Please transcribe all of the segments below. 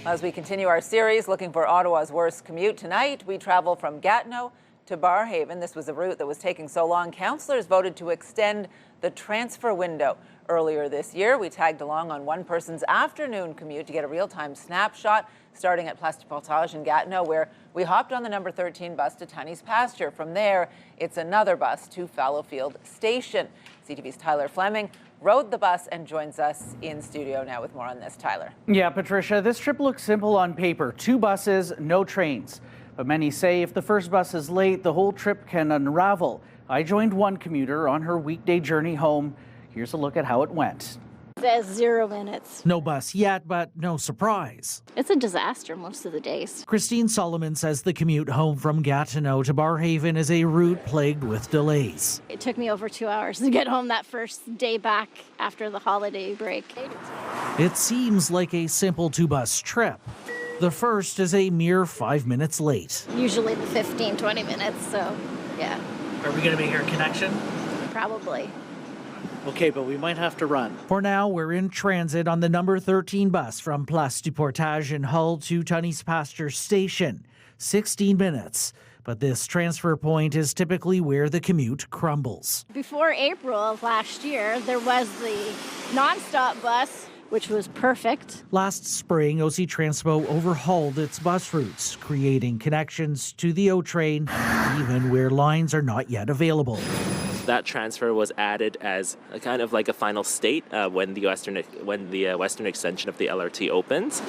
As we continue our series looking for Ottawa's worst commute, tonight we travel from Gatineau to Barrhaven. This was a route that was taking so long, councillors voted to extend the transfer window. Earlier this year, we tagged along on one person's afternoon commute to get a real-time snapshot, starting at Place du Portage in Gatineau, where we hopped on the number 13 bus to Tunney's Pasture. From there, it's another bus to Fallowfield Station. CTV's Tyler Fleming rode the bus and joins us in studio now with more on this. Tyler. Yeah, Patricia, this trip looks simple on paper. 2 buses, no trains. But many say if the first bus is late, the whole trip can unravel. I joined one commuter on her weekday journey home. Here's a look at how it went. It says 0 minutes. No bus yet, but no surprise. It's a disaster most of the days. Christine Solomon says the commute home from Gatineau to Barrhaven is a route plagued with delays. It took me over 2 hours to get home that first day back after the holiday break. It seems like a simple 2-bus trip. The first is a mere 5 minutes late. Usually the 15, 20 minutes, so yeah. Are we going to make our connection? Probably. Okay, but we might have to run. For now, we're in transit on the number 13 bus from Place du Portage in Hull to Tunney's Pasture Station. 16 minutes. But this transfer point is typically where the commute crumbles. Before April of last year, there was the nonstop bus, which was perfect. Last spring, OC Transpo overhauled its bus routes, creating connections to the O train, even where lines are not yet available. That transfer was added as a kind of like a final state when the western extension of the LRT opens.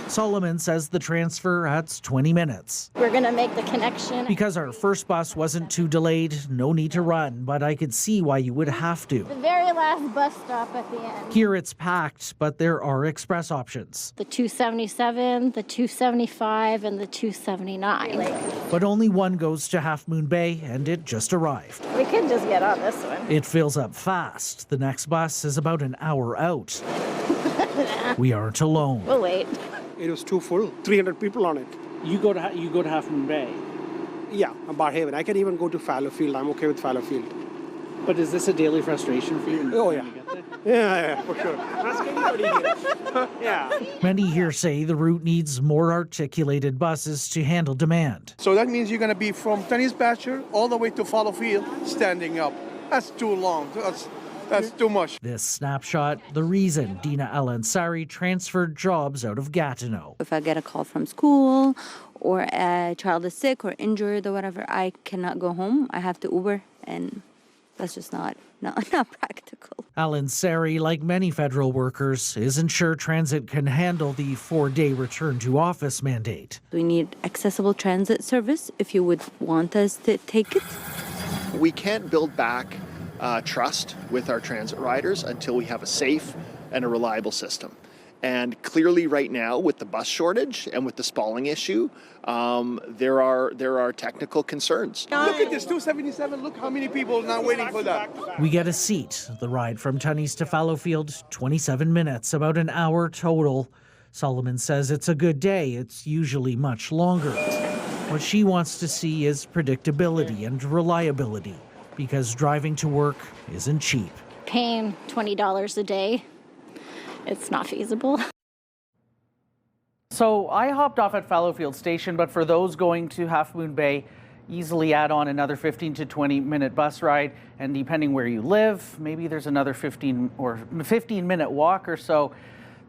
Solomon says the transfer adds 20 minutes. We're going to make the connection. Because our first bus wasn't too delayed, no need to run, but I could see why you would have to. The very last bus stop at the end. Here it's packed, but there are express options. The 277, the 275, and the 279. But only one goes to Half Moon Bay, and it just arrived. We could just get on this one. It fills up fast. The next bus is about an hour out. We aren't alone. We'll wait. It was too full. 300 people on it. You go to Half Moon Bay. Yeah, Barrhaven. I can even go to Fallowfield. I'm okay with Fallowfield. But is this a daily frustration for you? Oh, yeah. Yeah, for sure. Ask anybody here. Yeah. Many here say the route needs more articulated buses to handle demand. So that means you're going to be from Tunney's Pasture all the way to Fallowfield standing up. That's too long. That's too much. This snapshot, the reason Dina Alansari transferred jobs out of Gatineau. If I get a call from school or a child is sick or injured or whatever, I cannot go home. I have to Uber, and that's just not practical. Alansari, like many federal workers, isn't sure transit can handle the 4-day return to office mandate. We need accessible transit service if you would want us to take it. We can't build back trust with our transit riders until we have a safe and a reliable system. And clearly right now with the bus shortage and with the spalling issue, there are technical concerns. Look at this 277. Look how many people are now waiting for that. We get a seat. The ride from Tunney's to Fallowfield, 27 minutes, about an hour total. Solomon says it's a good day. It's usually much longer. What she wants to see is predictability and reliability, because driving to work isn't cheap. Paying $20 a day, it's not feasible. So I hopped off at Fallowfield Station, but for those going to Half Moon Bay, easily add on another 15 to 20 minute bus ride, and depending where you live, maybe there's another 15-minute walk or so.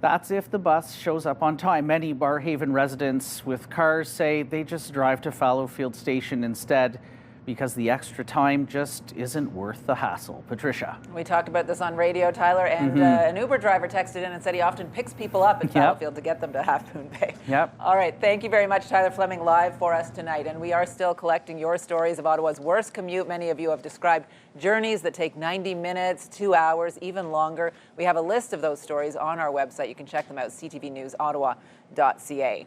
That's if the bus shows up on time. Many Barrhaven residents with cars say they just drive to Fallowfield Station instead, because the extra time just isn't worth the hassle. Patricia. We talked about this on radio, Tyler, and an Uber driver texted in and said he often picks people up at Fallowfield to get them to Half Moon Bay. Yep. All right, thank you very much, Tyler Fleming, live for us tonight. And we are still collecting your stories of Ottawa's worst commute. Many of you have described journeys that take 90 minutes, 2 hours, even longer. We have a list of those stories on our website. You can check them out, ctvnewsottawa.ca.